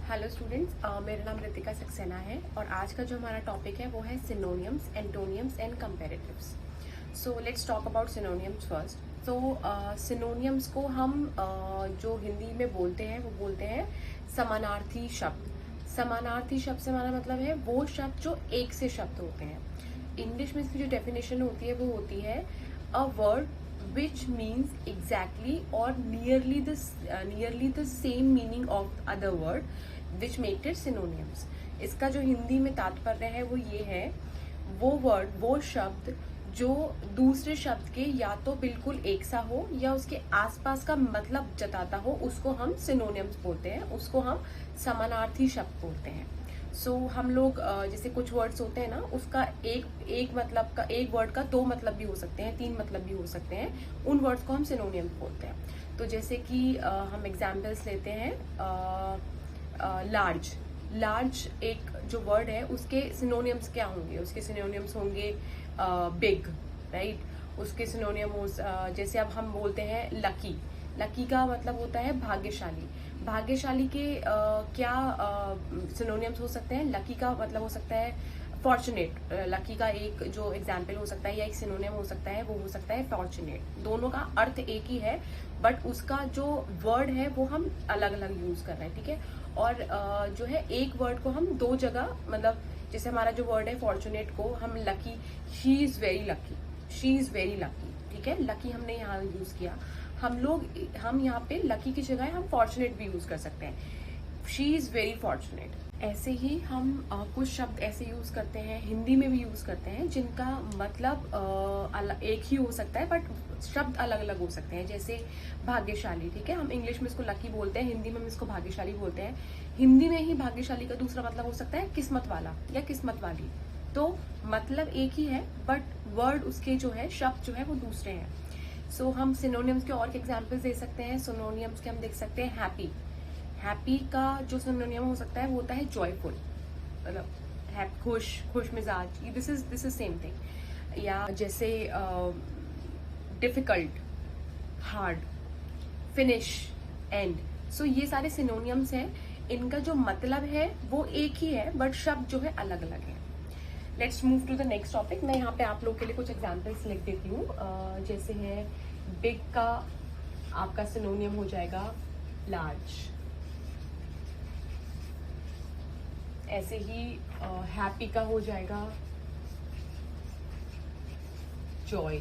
Hello students, मेरा नाम रितिका सक्सेना है और आज का जो हमारा टॉपिक है वो है synonyms, एंटोनियम्स and comparatives. So let's talk about synonyms first. तो सिनोनियम्स को हम जो हिंदी में बोलते हैं वो बोलते हैं समानार्थी शब्द। समानार्थी शब्द से हमारा मतलब है वो शब्द जो एक से शब्द होते हैं। इंग्लिश में इसकी जो डेफिनेशन होती है वो होती है a word which means exactly or nearly the same meaning of other word which make it synonyms। इसका जो हिंदी में तात्पर्य है वो ये है, वो वर्ड वो शब्द जो दूसरे शब्द के या तो बिल्कुल एक सा हो या उसके आसपास का मतलब जताता हो, उसको हम सिनोनिम्स बोलते हैं, उसको हम समानार्थी शब्द बोलते हैं। सो हम लोग जैसे कुछ वर्ड्स होते हैं ना, उसका एक मतलब का, एक वर्ड का दो मतलब भी हो सकते हैं, तीन मतलब भी हो सकते हैं, उन वर्ड्स को हम सिनोनियम बोलते हैं। तो जैसे कि हम एग्जाम्पल्स लेते हैं, लार्ज एक जो वर्ड है उसके सिनोनियम्स क्या होंगे? उसके सिनोनियम्स होंगे बिग, राइट। उसके सिनोनियम हो जैसे अब हम बोलते हैं लकी का मतलब होता है भाग्यशाली। भाग्यशाली के क्या सिनोनियम्स हो सकते हैं? लकी का मतलब हो सकता है फॉर्चुनेट। लकी का एक जो एग्जाम्पल हो सकता है या एक सिनोनियम हो सकता है वो हो सकता है फॉर्चुनेट। दोनों का अर्थ एक ही है बट उसका जो वर्ड है वो हम अलग अलग यूज कर रहे हैं, ठीक है। और जो है एक वर्ड को हम दो जगह, मतलब जैसे हमारा जो वर्ड है फॉर्चुनेट को हम lucky, she is very lucky, ठीक है। लकी हमने यहाँ यूज किया। हम यहाँ पे लकी की जगह हम फॉर्चुनेट भी यूज कर सकते हैं, शी इज वेरी फॉर्चुनेट। ऐसे ही हम कुछ शब्द ऐसे यूज करते हैं, हिंदी में भी यूज करते हैं, जिनका मतलब एक ही हो सकता है बट शब्द अलग अलग हो सकते हैं। जैसे भाग्यशाली, ठीक है, हम इंग्लिश में इसको लकी बोलते हैं, हिंदी में हम इसको भाग्यशाली बोलते हैं। हिंदी में ही भाग्यशाली का दूसरा मतलब हो सकता है किस्मत वाला या किस्मत वाली। तो मतलब एक ही है बट वर्ड उसके जो है, शब्द जो है वो दूसरे हैं। सो हम सिनोनियम्स के और एग्जाम्पल्स दे सकते हैं। सिनोनियम्स के हम देख सकते हैं हैप्पी का जो सिनोनियम हो सकता है वो होता है जॉयफुल, मतलब खुश मिजाज, दिस इज सेम थिंग। या जैसे डिफिकल्ट, हार्ड, फिनिश, एंड। सो ये सारे सिनोनियम्स हैं, इनका जो मतलब है वो एक ही है बट शब्द जो है अलग अलग है। Let's move to the next topic. मैं यहाँ पे आप लोग के लिए कुछ एग्जाम्पल्स लिख देती हूँ। जैसे है बिग का आपका सिनोनियम हो जाएगा लार्ज। ऐसे ही हैप्पी का हो जाएगा जॉय।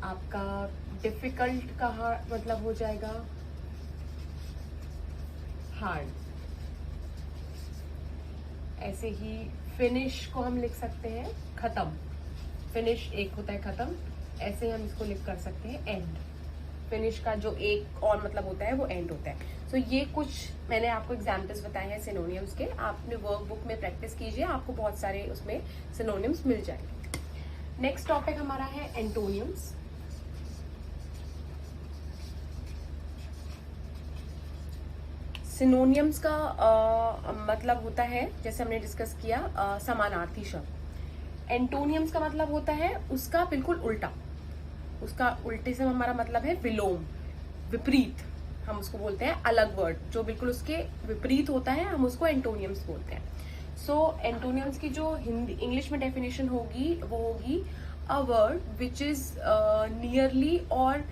आपका डिफिकल्ट का मतलब हो जाएगा हार्ड। ऐसे ही फिनिश को हम लिख सकते हैं खत्म, फिनिश एक होता है खत्म, ऐसे हम इसको लिख कर सकते हैं एंड। फिनिश का जो एक और मतलब होता है वो एंड होता है। सो ये कुछ मैंने आपको एग्जाम्पल्स बताए हैं सिनोनियम्स के। आप अपने वर्कबुक में प्रैक्टिस कीजिए, आपको बहुत सारे उसमें सिनोनियम्स मिल जाएंगे। नेक्स्ट टॉपिक हमारा है एंटोनियम्स। सिनोनियम्स का मतलब होता है, जैसे हमने डिस्कस किया, समानार्थी शब्द। एंटोनियम्स का मतलब होता है उसका बिल्कुल उल्टा, उसका उल्टे से हमारा मतलब है विलोम, विपरीत। हम उसको बोलते हैं अलग वर्ड जो बिल्कुल उसके विपरीत होता है, हम उसको एंटोनियम्स बोलते हैं। सो एंटोनियम्स की जो हिंदी इंग्लिश में डेफिनेशन होगी वो होगी a word which is nearly or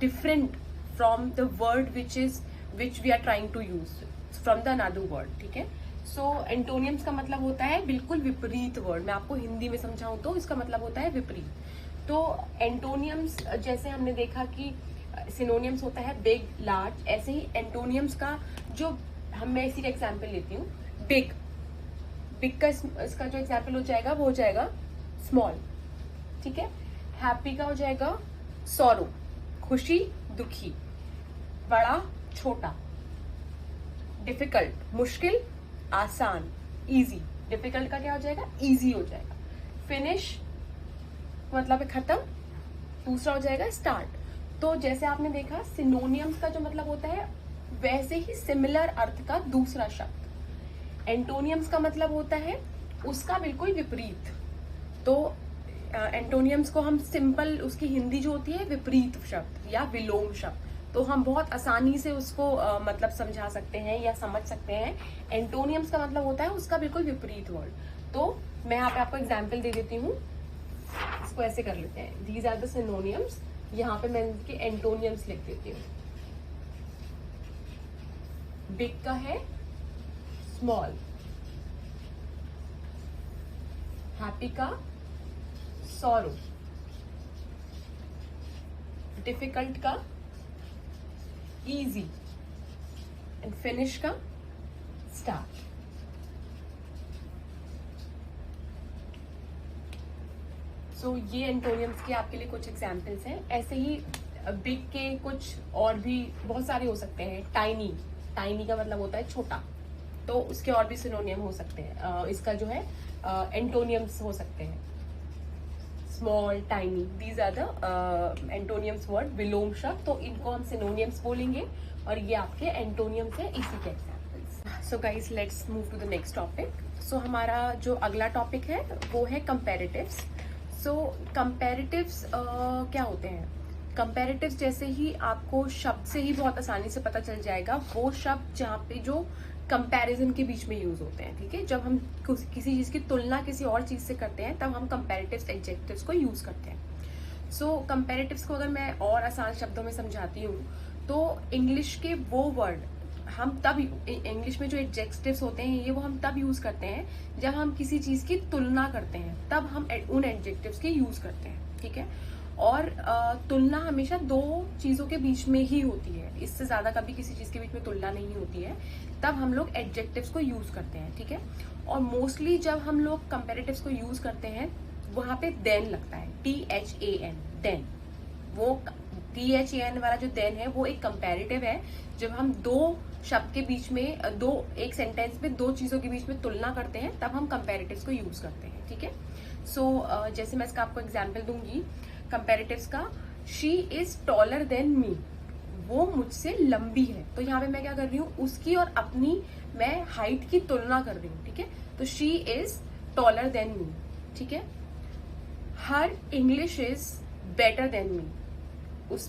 different from the word which we are trying to use from the another word, ठीक है। सो एंटोनियम्स का मतलब होता है बिल्कुल विपरीत वर्ड। मैं आपको हिंदी में समझाऊं तो इसका मतलब होता है विपरीत। तो एंटोनियम्स जैसे हमने देखा कि सिनोनियम्स होता है बिग, लार्ज, ऐसे ही एंटोनियम्स का जो मैं इसी का एग्जाम्पल लेती हूँ, बिग का इसका जो एग्जाम्पल हो जाएगा वो हो जाएगा स्मॉल, ठीक है। हैप्पी का हो जाएगा सॉरो, खुशी, दुखी, बड़ा, छोटा। डिफिकल्ट, मुश्किल, आसान, इजी। डिफिकल्ट का क्या हो जाएगा? इजी हो जाएगा। फिनिश मतलब है खत्म, दूसरा हो जाएगा स्टार्ट। तो जैसे आपने देखा सिनोनियम्स का जो मतलब होता है वैसे ही सिमिलर अर्थ का दूसरा शब्द। एंटोनियम्स का मतलब होता है उसका बिल्कुल विपरीत। तो एंटोनियम्स को हम सिंपल, उसकी हिंदी जो होती है विपरीत शब्द या विलोम शब्द, तो हम बहुत आसानी से उसको मतलब समझा सकते हैं या समझ सकते हैं। एंटोनियम्स का मतलब होता है उसका बिल्कुल विपरीत वर्ड। तो मैं यहाँ पे आपको एग्जाम्पल दे देती हूँ, इसको ऐसे कर लेते हैं, दीज आर द सिनोनियम्स। यहाँ पे मैं इनके एंटोनियम्स लिख देती हूँ। बिग का है स्मॉल, हैप्पी का सॉरो, डिफिकल्ट का इजी, एंड फिनिश का स्टार्ट। सो ये एंटोनियम्स के आपके लिए कुछ एग्जाम्पल्स हैं। ऐसे ही बिग के कुछ और भी बहुत सारे हो सकते हैं। टाइनी, टाइनी का मतलब होता है छोटा, तो उसके और भी सिनोनियम हो सकते हैं। इसका जो है एंटोनियम्स हो सकते हैं, small, tiny, these are the antonyms word. विलोम शब्द, तो इनको हम सिनोनियम्स बोलेंगे, और ये आपके एंटोनियम्स है, इसी के examples. So guys let's move to the next topic. So हमारा जो अगला टॉपिक है वो है कंपैरेटिव्स। सो कंपैरेटिव्स क्या होते हैं? कंपैरेटिव्स जैसे ही आपको शब्द से ही बहुत आसानी से पता चल जाएगा, वो शब्द जहाँ पे जो कंपैरिजन के बीच में यूज होते हैं, ठीक है। जब हम किसी चीज की तुलना किसी और चीज से करते हैं तब हम कंपैरेटिव्स एडजेक्टिव्स को यूज करते हैं। सो कंपैरेटिव्स को अगर मैं और आसान शब्दों में समझाती हूँ तो इंग्लिश के वो वर्ड हम तब, इंग्लिश में जो एडजेक्टिव्स होते हैं ये वो हम तब यूज करते हैं जब हम किसी चीज की तुलना करते हैं, तब हम उन एडजेक्टिव्स के यूज करते हैं, ठीक है। और तुलना हमेशा दो चीजों के बीच में ही होती है, इससे ज्यादा कभी किसी चीज के बीच में तुलना नहीं होती है, तब हम लोग एडजेक्टिव्स को यूज करते हैं, ठीक है। और मोस्टली जब हम लोग कंपैरेटिव्स को यूज करते हैं वहां पे देन लगता है, THAN, देन। वो THAN वाला जो देन है वो एक कंपैरेटिव है। जब हम दो शब्द के बीच में एक सेंटेंस में दो चीजों के बीच में तुलना करते हैं तब हम कंपैरेटिव्स को यूज करते हैं, ठीक है। सो जैसे मैं इसका आपको एग्जाम्पल दूंगी कंपैरेटिव्स का, she is taller than me, वो मुझसे लंबी है। तो यहाँ पे मैं क्या कर रही हूँ, उसकी और अपनी मैं हाइट की तुलना कर रही हूँ, ठीक है। तो she is taller than me, ठीक है। हर English is better than me,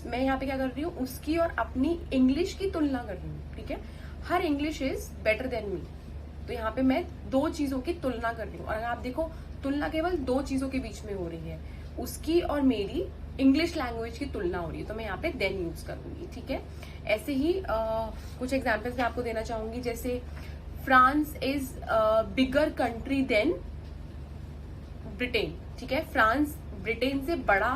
मैं यहाँ पे क्या कर रही हूँ, उसकी और अपनी इंग्लिश की तुलना कर रही हूँ, ठीक है। हर English is better than me, तो यहाँ पे मैं दो चीजों की तुलना कर रही हूँ। और आप देखो तुलना केवल दो चीजों के बीच में हो रही है, उसकी और मेरी इंग्लिश लैंग्वेज की तुलना हो रही है, तो मैं यहाँ पे देन यूज करूंगी, ठीक है। ऐसे ही कुछ एग्जाम्पल्स मैं आपको देना चाहूंगी, जैसे France is bigger country than Britain, ठीक है। फ्रांस ब्रिटेन से बड़ा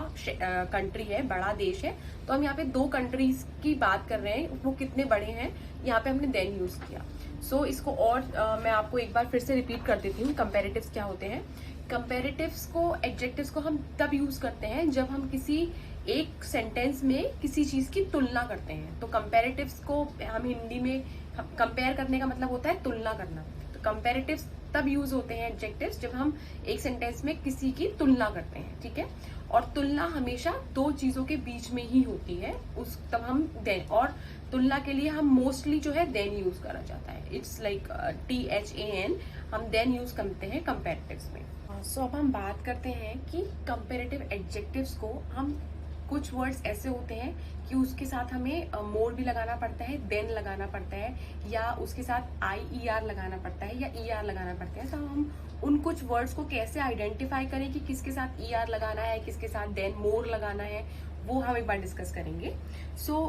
कंट्री है, बड़ा देश है, तो हम यहाँ पे दो कंट्रीज की बात कर रहे हैं, वो कितने बड़े हैं, यहाँ पे हमने देन यूज किया। सो इसको और मैं आपको एक बार फिर से रिपीट कर देती हूँ, कंपैरेटिव्स क्या होते हैं। कंपैरेटिव्स को, एडजेक्टिव्स को हम तब यूज करते हैं जब हम किसी एक सेंटेंस में किसी चीज की तुलना करते हैं। तो कंपैरेटिव्स को हम हिंदी में, कंपेयर करने का मतलब होता है तुलना करना। तो कंपैरेटिव्स तब यूज होते हैं एडजेक्टिव्स जब हम एक सेंटेंस में किसी की तुलना करते हैं, ठीक है। और तुलना हमेशा दो चीजों के बीच में ही होती है, उस तब हम देन, और तुलना के लिए हम मोस्टली जो है देन यूज करा जाता है, इट्स लाइक THAN, हम देन यूज करते हैं कंपैरेटिव्स में। सो अब हम बात करते हैं कि कंपैरेटिव एडजेक्टिव्स को हम, कुछ वर्ड्स ऐसे होते हैं कि उसके साथ हमें मोर भी लगाना पड़ता है, देन लगाना पड़ता है, या उसके साथ IER लगाना पड़ता है या ER लगाना पड़ता है। तो हम उन कुछ वर्ड्स को कैसे आइडेंटिफाई करें कि किसके साथ ER लगाना है, किसके साथ देन मोर लगाना है, वो हम एक बार डिस्कस करेंगे। सो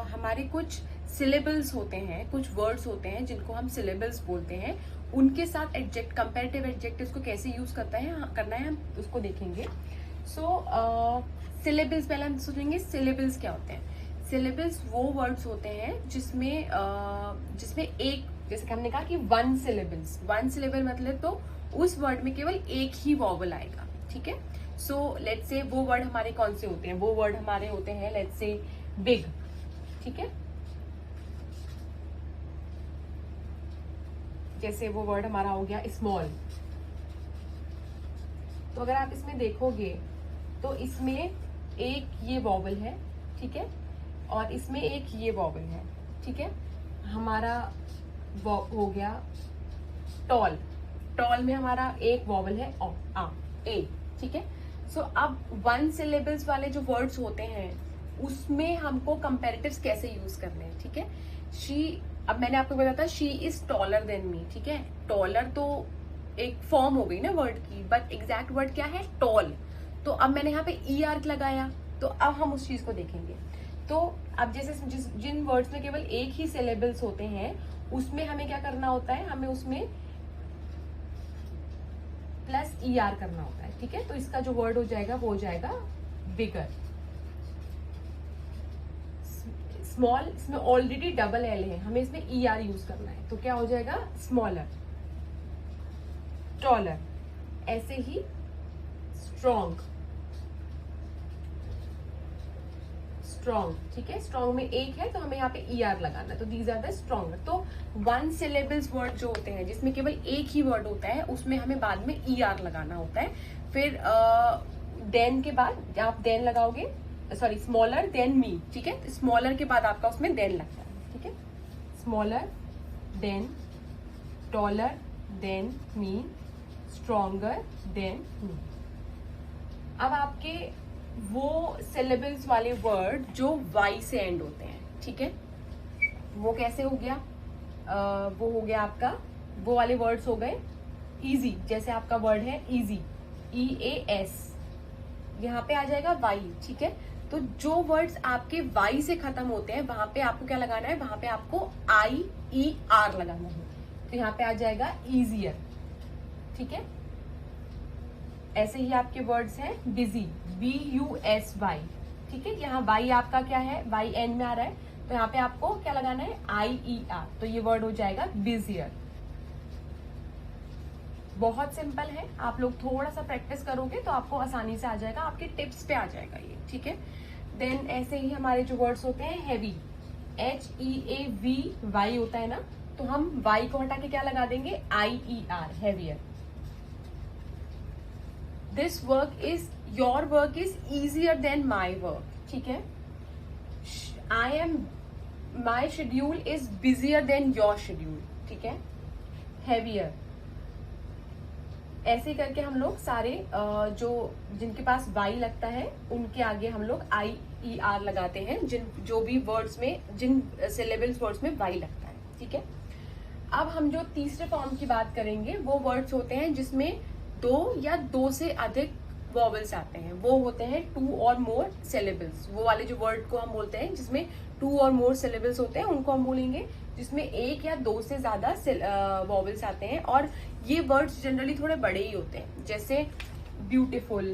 हमारे कुछ सिलेबल्स होते हैं, कुछ वर्ड्स होते हैं जिनको हम सिलेबल्स बोलते हैं, उनके साथ कंपैरेटिव एडजेक्टिव्स को कैसे यूज करना है हम उसको देखेंगे। सो सिलेबल्स, पहले हम सोचेंगे सिलेबल्स क्या होते हैं। सिलेबल्स वो वर्ड्स होते हैं जिसमें एक, जैसे कि हमने कहा कि वन सिलेबल मतलब तो उस वर्ड में केवल एक ही वॉवल आएगा, ठीक है। सो लेट्स से वो वर्ड हमारे कौन से होते हैं, वो वर्ड हमारे होते हैं लेट्स से बिग, ठीक है। जैसे वो वर्ड हमारा हो गया स्मॉल। तो अगर आप इसमें देखोगे तो इसमें एक ये वॉवल है, ठीक है, और इसमें एक ये वॉवल है, ठीक है। हमारा हो गया टॉल, टॉल में हमारा एक वॉवल है ए, ठीक है। सो अब वन सिलेबल्स वाले जो वर्ड्स होते हैं उसमें हमको कंपेरेटिव्स कैसे यूज करने हैं, ठीक है। शी, अब मैंने आपको बताया था she is taller than me, ठीक है। टॉलर तो एक फॉर्म हो गई ना वर्ड की, बट एग्जैक्ट वर्ड क्या है, टॉल। तो अब मैंने यहाँ पे ई आर लगाया, तो अब हम उस चीज को देखेंगे। तो अब जैसे जिन वर्ड्स में केवल एक ही सिलेबल्स होते हैं उसमें हमें क्या करना होता है, हमें उसमें प्लस ई आर करना होता है, ठीक है। तो इसका जो वर्ड हो जाएगा वो हो जाएगा बिगर। स्मॉल, इसमें ऑलरेडी डबल एल है, हमें इसमें ई आर यूज करना है, तो क्या हो जाएगा, स्मॉलर। टॉलर, ऐसे ही स्ट्रॉन्ग, स्ट्रॉन्ग, ठीक है। स्ट्रॉन्ग में एक है तो हमें यहाँ पे ई आर लगाना है, तो दीज आर द स्ट्रॉन्गर। तो वन सिलेबल्स वर्ड जो होते हैं जिसमें केवल एक ही वर्ड होता है उसमें हमें बाद में ई आर लगाना होता है। फिर देन के बाद आप देन लगाओगे, सॉरी स्मॉलर देन मी, ठीक है। स्मॉलर के बाद आपका उसमें देन लगता है, ठीक है। Smaller than, taller than me, stronger than me. अब आपके वो सिलेबल्स वाले वर्ड जो वाई से एंड होते हैं, ठीक है, वो कैसे हो गया, वो हो गया आपका, वो वाले वर्ड्स हो गए इजी। जैसे आपका वर्ड है इजी, ई ए एस, यहाँ पे आ जाएगा वाई, ठीक है। तो जो वर्ड्स आपके वाई से खत्म होते हैं वहां पे आपको क्या लगाना है, वहां पे आपको आई ई आर लगाना है, तो यहाँ पे आ जाएगा इजियर, ठीक है। ऐसे ही आपके वर्ड्स हैं busy, B U S Y, ठीक है। यहाँ वाई आपका क्या है, वाई एन में आ रहा है, तो यहाँ पे आपको क्या लगाना है, आई ई आर, तो ये वर्ड हो जाएगा बिजियर। बहुत सिंपल है, आप लोग थोड़ा सा प्रैक्टिस करोगे तो आपको आसानी से आ जाएगा, आपके टिप्स पे आ जाएगा ये, ठीक है। देन ऐसे ही हमारे जो वर्ड्स होते हैं heavy, H E A V Y होता है ना, तो हम वाई को हटा के क्या लगा देंगे, I E R, heavier. This work is, your work is easier than my work, ठीक है। I am, my schedule is busier than your schedule, ठीक है। हैवियर, ऐसे करके हम लोग सारे जो जिनके पास वाई लगता है उनके आगे हम लोग आई ई आर लगाते हैं, जो भी वर्ड्स में, जिन सिलेबल्स वर्ड्स में वाई लगता है, ठीक है। अब हम जो तीसरे फॉर्म की बात करेंगे वो वर्ड्स होते हैं जिसमें दो या दो से अधिक वॉवल्स आते हैं, वो होते हैं टू और मोर सिलेबल्स। वो वाले जो वर्ड को हम बोलते हैं जिसमें टू और मोर सिलेबल्स होते हैं उनको हम बोलेंगे, जिसमें एक या दो से ज्यादा वॉवल्स आते हैं। और ये वर्ड्स जनरली थोड़े बड़े ही होते हैं, जैसे ब्यूटीफुल,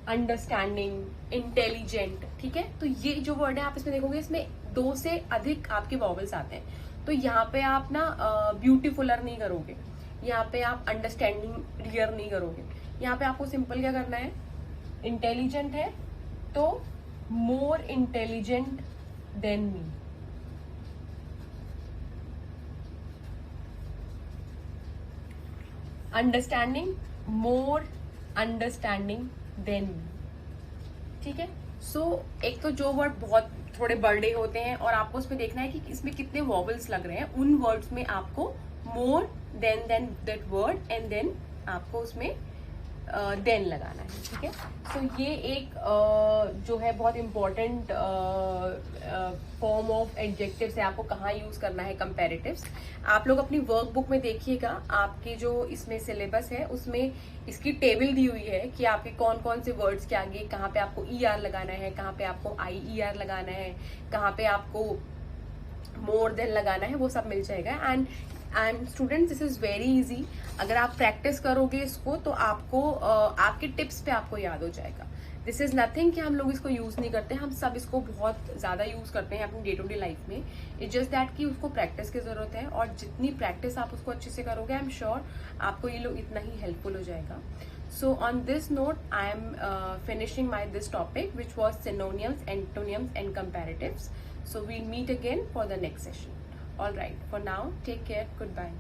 अंडरस्टैंडिंग, इंटेलिजेंट, ठीक है। तो ये जो वर्ड है आप इसमें देखोगे इसमें दो से अधिक आपके वॉवल्स आते हैं, तो यहाँ पे आप ना ब्यूटीफुलर नहीं करोगे, यहाँ पे आप अंडरस्टैंडिंग क्लियर नहीं करोगे, यहाँ पे आपको सिंपल क्या करना है, इंटेलिजेंट है तो more intelligent than me, understanding, मोर अंडरस्टैंडिंग देन मी, ठीक है। सो एक तो जो वर्ड बहुत थोड़े बड़े होते हैं और आपको उसमें देखना है कि इसमें कितने वॉवल्स लग रहे हैं, उन वर्ड्स में आपको more than that word and then आपको उसमें देन लगाना है, ठीक है। सो ये एक जो है बहुत इंपॉर्टेंट फॉर्म ऑफ एडजेक्टिव्स है, आपको कहाँ यूज करना है कंपैरेटिव्स। आप लोग अपनी वर्कबुक में देखिएगा, आपके जो इसमें सिलेबस है उसमें इसकी टेबल दी हुई है कि आपके कौन कौन से वर्ड्स के आगे कहाँ पे आपको ई आर लगाना है, कहाँ पे आपको आई ई आर लगाना है, कहाँ पे आपको मोर देन लगाना है, वो सब मिल जाएगा। And students this is very easy, अगर आप प्रैक्टिस करोगे इसको तो आपको आपके टिप्स पे आपको याद हो जाएगा। दिस इज नथिंग कि हम लोग इसको यूज नहीं करते, हम सब इसको बहुत ज्यादा यूज करते हैं अपनी डे टू डे लाइफ में। इट्स जस्ट दैट कि उसको प्रैक्टिस की जरूरत है, और जितनी प्रैक्टिस आप उसको अच्छे से करोगे आई एम श्योर आपको ये लोग इतना ही हेल्पफुल हो जाएगा। So on this note, I am finishing this topic, which was synonyms, antonyms and comparatives. So we'll meet again for the next session. All right, for now, take care. Goodbye.